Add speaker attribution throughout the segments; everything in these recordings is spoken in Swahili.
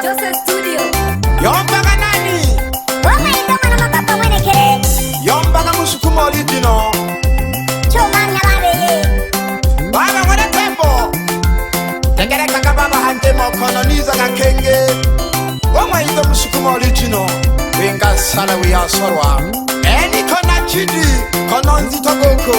Speaker 1: Jose Studio.
Speaker 2: Yomba kanani?
Speaker 1: Wama indoma na mapapa mwene kere.
Speaker 2: Yomba na musukuma original.
Speaker 1: Choma nyalare.
Speaker 2: Baba wana tembo. Tegere kaka baba hante mokono niza kakenge. Wama indoma musukuma original. Winga sala wiya sorwa. Eni kona chidi, kona nzito goko.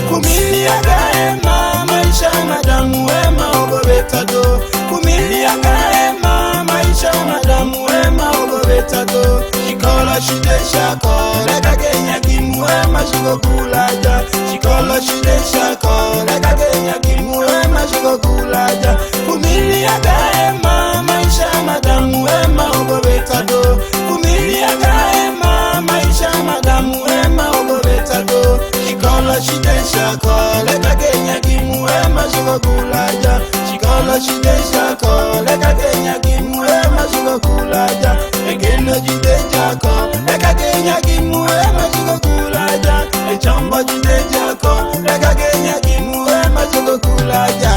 Speaker 3: Kumilia gaema, maisha madamu wema ogobeta do. Kumilia gaema, maisha madamu wema ogobeta do. Shikola shide shako, leka genya kimwema shiko kulaja. Shikola shide shako, leka genya kimwema shiko kulaja. Kumilia gaema, maisha madamu wema ogobeta do. Kumilia gaema, maisha madamu wema ogobeta do. Shikola shide shako, leka genya kimwema shiko kulaja. Shikola shide shako, leka genya kimwema shiko kulaja. Egeno jide jako, leka genya kimwema shiko kulaja. Echamba jide jako, leka genya kimwema shiko kulaja.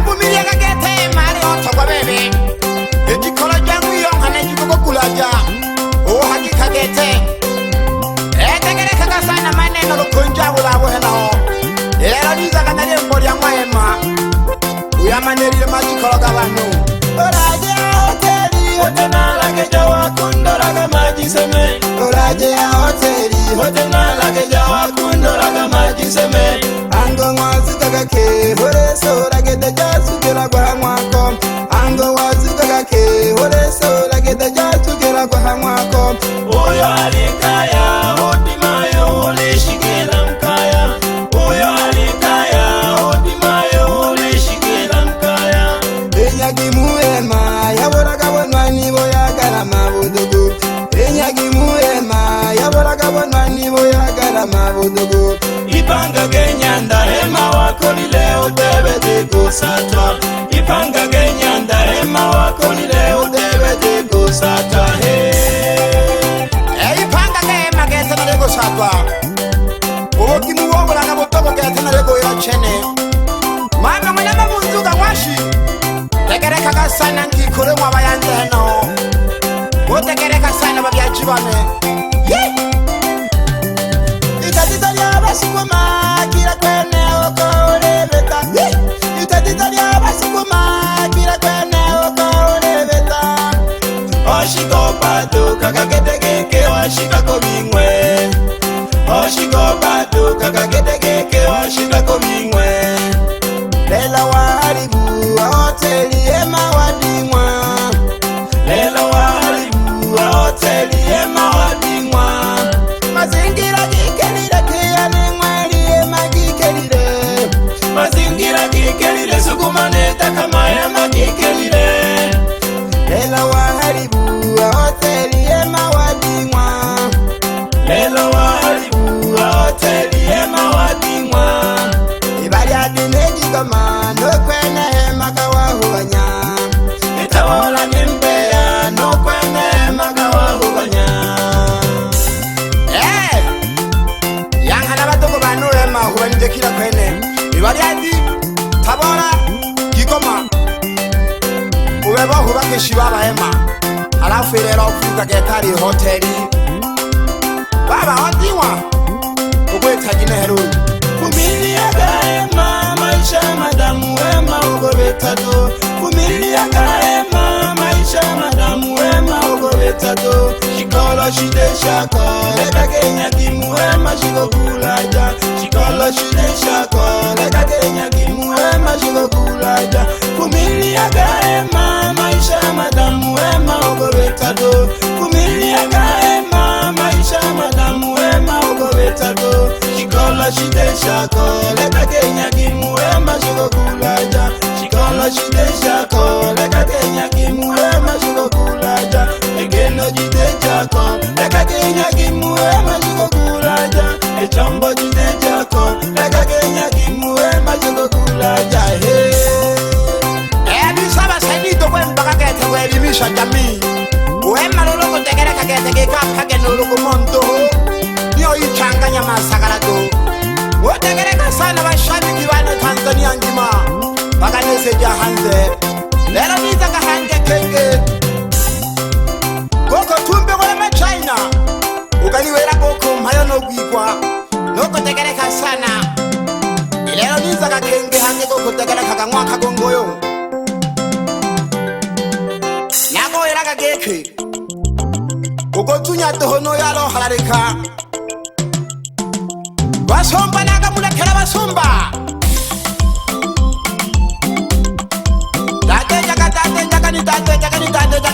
Speaker 2: Kumilia kagete mari oto kwa bebe. Ejikola jangu yongane jiko kulaja. Oh hakika gete. Tegere kaka sana maneno lukunja ulabu henao. Era niza kanari mbori ya maema. Uyamaneri majikola gabanu.
Speaker 3: Oraje hoteli, hotena lage jawa kundoraga maji seme. Oraje hoteli, hotena lage jawa kundoraga maji seme. Ango wazi kagake, hore sorage de jasu kera kwa mwako. Ango wazi kagake, hore sorage de jasu kera kwa mwako. Oyo alikaya, hodimayo ulishikila mkaya. Oyo alikaya, hodimayo ulishikila mkaya. Enyagimuema, yaboraga bonwani boyagala mabudugu. Enyagimuema, yaboraga bonwani boyagala mabudugu. Ipanga genyanda hema wako ni leo debe de gusatwa. Ipanga genyanda hema wako ni leo debe de gusatwa.
Speaker 2: Ipanga gema gete na lego satwa. Oki muwobula na botobo gete na lego ya chene. Mama mwana mabunzuga washi. Tegere kaka sana nkikure mwabayanze heno. Otegere kaka sana babyachibane.
Speaker 3: Itatiza lyabasukuma kira kwene okolebeta. Itatiza lyabasukuma kira kwene okolebeta. Oshiko patu kakagetegeke washika kobingwe. Oshiko patu kakagetegeke washika kobingwe. Lela waharibu hoteli ema wadingwa. Lela waharibu hoteli ema wadingwa. Mazingira kikelile kiyane mweli ema kikelile. Mazingira kikelile sukumaneta kama ema kikelile. Lela waharibu hoteli ema wadingwa. Lela waharibu hoteli ema wadingwa. Ibali adinegi kama nokwene hema kawahuwanya. Itawola nimbeya nokwene hema kawahuwanya.
Speaker 2: Yangana batoko banu ema hubanije kila kwene. Ibali adi tabora gikoma. Ubeba hubake shibaba ema. Halafu ilera ufuka getari hoteli. Baba hodiwa. Ugweta gineheru.
Speaker 3: Kumilia gaema, maisha madamu wema ogobeta do. Kumilia gaema, maisha madamu wema ogobeta do. Shikola shide shako, leka genya kimwema shiko kulaja. Shikola shide shako, leka genya kimwema shiko kulaja. Kumilia gaema, maisha madamu wema ogobeta do. Kumilia gaema, maisha madamu wema ogobeta do. Shikola shide shako, leka genya kimwema shiko kulaja. Shikola shide shako, leka genya kimwema shiko kulaja. Egeno jide jako, leka genya kimwema shiko kulaja. Echombo jide jako, leka genya kimwema shiko kulaja.
Speaker 2: Bisaba saidito kwe mpaka gete kwe elimisha jamii. Uema luloko tegere kagete kika kage nuluku monto. Niyo ichanganya masakara do. Utegere kasana bashabiki bane Tanzania njima. Baka nese jahanze. lelo niza kahange kenge koko tumbe kwa China ukaniwera koko mpayo no gwikwa noko tegereka sana lelo niza kakenge hange koko tegereka kanwa kagongoyo nako era kageke koko tunya tohono yalo halareka basomba naga mulekera basomba date jaga ni date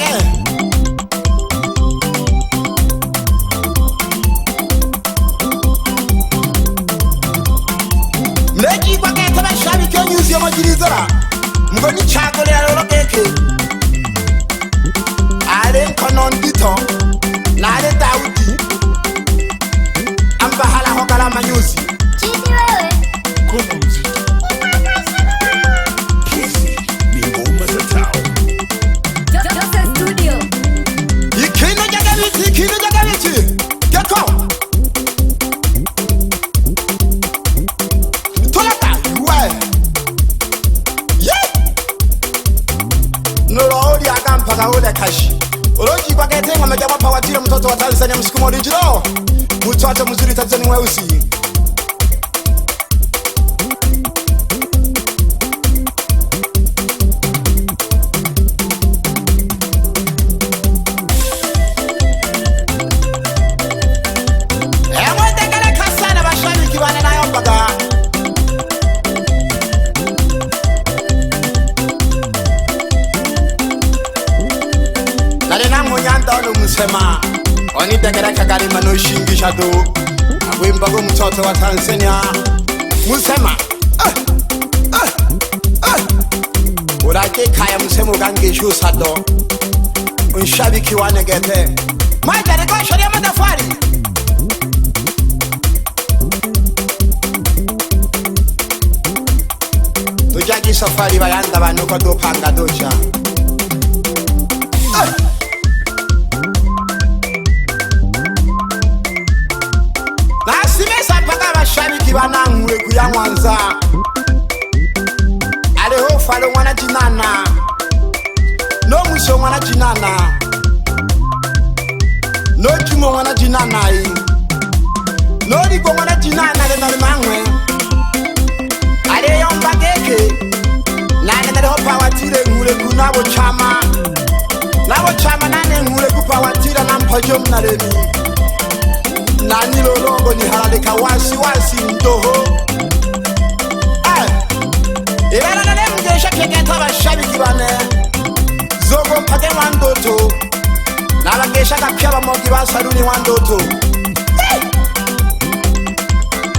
Speaker 2: mleji kwa kete bashabi kenyuzi yomajiriza mgoni chako lelo keke ale nkonon dito na ale Daudi amba hala hokala manyuzi
Speaker 1: Chini wewe.
Speaker 3: Kuna mziki Kisi ni ngoma za tao
Speaker 1: Jose Studio.
Speaker 2: ikino jagabiti Geko Tolata we Nolori akampa kaole kashi Oloji kwa kete ngomejama pawatira mtoto wa Tanzania msukumo original Mtoto mzuri Tanzania weusi Musema oni degera kagari mano shingisha do abwimba go mtoto wa Tanzania Musema urake kaya musemo gangesho sado unshabiki wanegete majare ko shoria madafari tujagi safari bayanda banu ko do panga doja Shabiki banangule kuyamwanza Aleho falo mwana jinana No muso mwana jinana No jumo mwana jinana No ligo mwana jinana le nalimangwe Ale yomba keke Nane naleho pawatire ngule kunabo chama Nabo chama nane ngule kupawatira na mpojo mnalemi Nani lolongo ni halalika wasi ndoho Ibana nane mjesha kegeta bashabiki bane Zogo mpate wandoto Nala ngesha kapia bamogi basaluni wandoto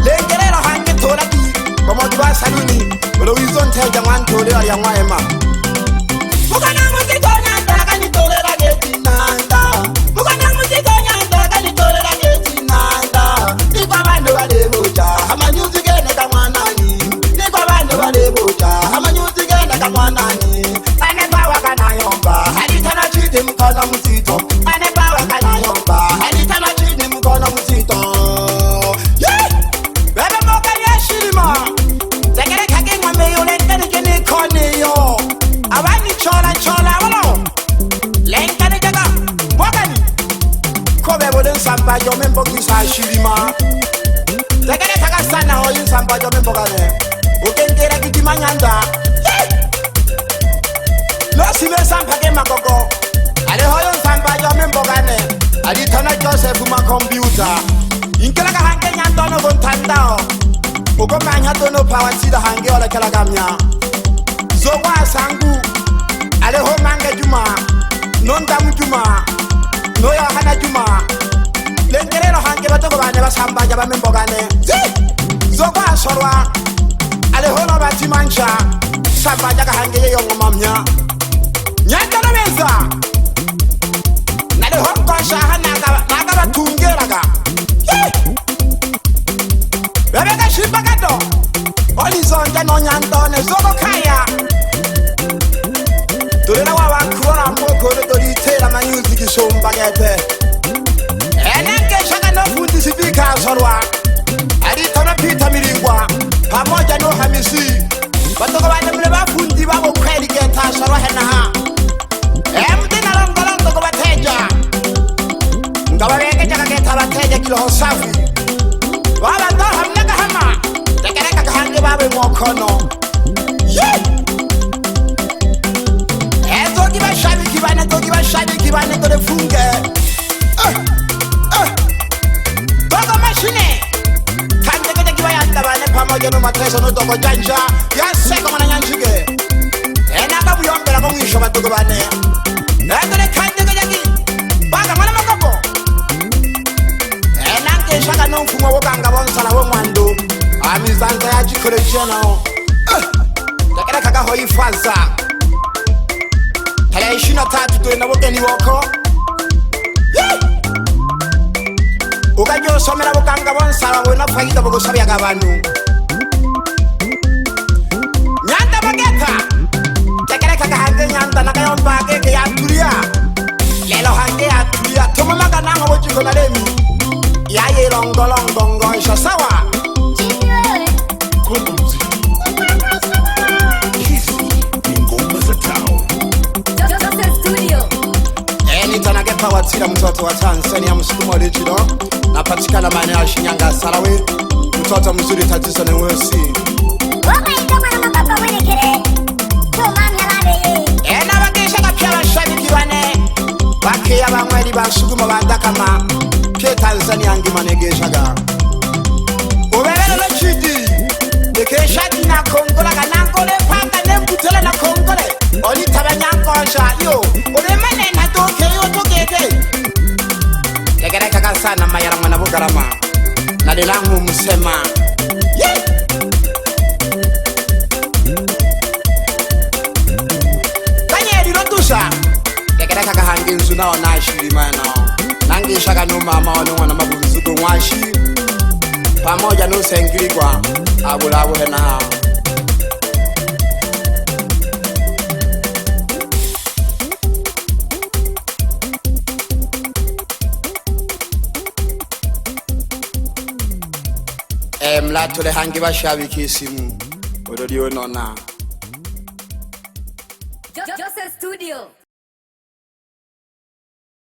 Speaker 2: Lengerero hange tolaki bamogi basaluni Olo wizonteja wantolera ya mwaema Mukana muzito nyanda kani tolera geti nanda Mukana muzito nyanda kani tolera geti nanda Nikwa bando waleboja hama nyuzi gene kamwanani Nikwa bando waleboja hama nyuzi gene kamwanani Ane bawa kana yomba Halita na chidi mkono mzito Ane bawa kana yomba Halita na chidi mkono mzito Bebe moka yeshirima Zegere kage ngwame yolentani kene kone yo Awani chola wano Lenkani jaga Mwagani Kobe boden samba jome mboki sa shirima Zegere taga sana hoyin samba jome mbogane Ukengera kijima nyanda Lo sibe samba ke magogo Ale hoyin samba jome mbogane Ali tana Joseph ma computer Inkela ka hange nyanda no gontandao Uko manya tono pawatida hange ola kela gamnya Zowa sangu Ale ho mange juma Nonda mjuma No ya hana juma Lengerero hange batoko bane basamba jaba membogane Zowa sorwa Ale ho no bati mancha Samba jaga hange ye yongo mamnya Nyanda na meza Nale ho kosha hana naga batungeraga Bebeka shibagado Olizonja no nyandone zogo kaya Tulena wa wankura moko le dolitera manyuzi kisomba gete Enenge shaka no fundi sibika sorwa Ali tona pita miringwa Pamoja no hamisi Batoko bane mle bafundi babo kweli geta sorwa hena nabe mwokono ezogi bashabiki bane dore funge togo mashine kandegede kibayanda bane pamoja no mateso no togo janja yaseko mwana nyanjige enaka buyombera ko mwisho batogo bane dore kandegede baga mwana makopo enanke shaka no mfumo wokanga bonsala wo mwando amizanza ya jikolejana takera kaka hoyifaza Tarehe 23 tuena bogeni woko Ukajo somera bokanga bonsala wena fayida bogosabyaga abantu Nyanda bageka Tekere kaka hange nyanda nakayomba keke yatulia Lelo hange yatulia Tumamaga nango bojiko na lemi Yaye longolongongo isha sawa
Speaker 1: Jipya wewe. Joseph Studio.
Speaker 2: Nitanage pawa Tila mtoto wa Tanzania msukumo original napatikana maeneo ya Shinyanga Salawe mtoto mzuri tatizo ni wesi
Speaker 1: Wama itama na mapapa mwelekele. Tumamya labe.
Speaker 2: Ena bakesha kapya bashabiki bane bakeya bamweli basukuma bandakama ke Tanzania ngimanegeshaga Ubelele lo chidi Dekesha dina Kongola kanangole panga nembutele na Kongole Oli tabanyankosha yo Ulemane na toke yo tokeke Tegere kaka sana mayara mwana bugarama Nadilangu musema Kanye dirotusha Tegere kaka hanginzu nao nashiri mano Nangisha kanu mama wanu wana mabuzuko mwashi Pamoja nusengiligwa abulabu hena Mlatole hangi bashabiki isimu Ododi onona
Speaker 1: Joseph Studio.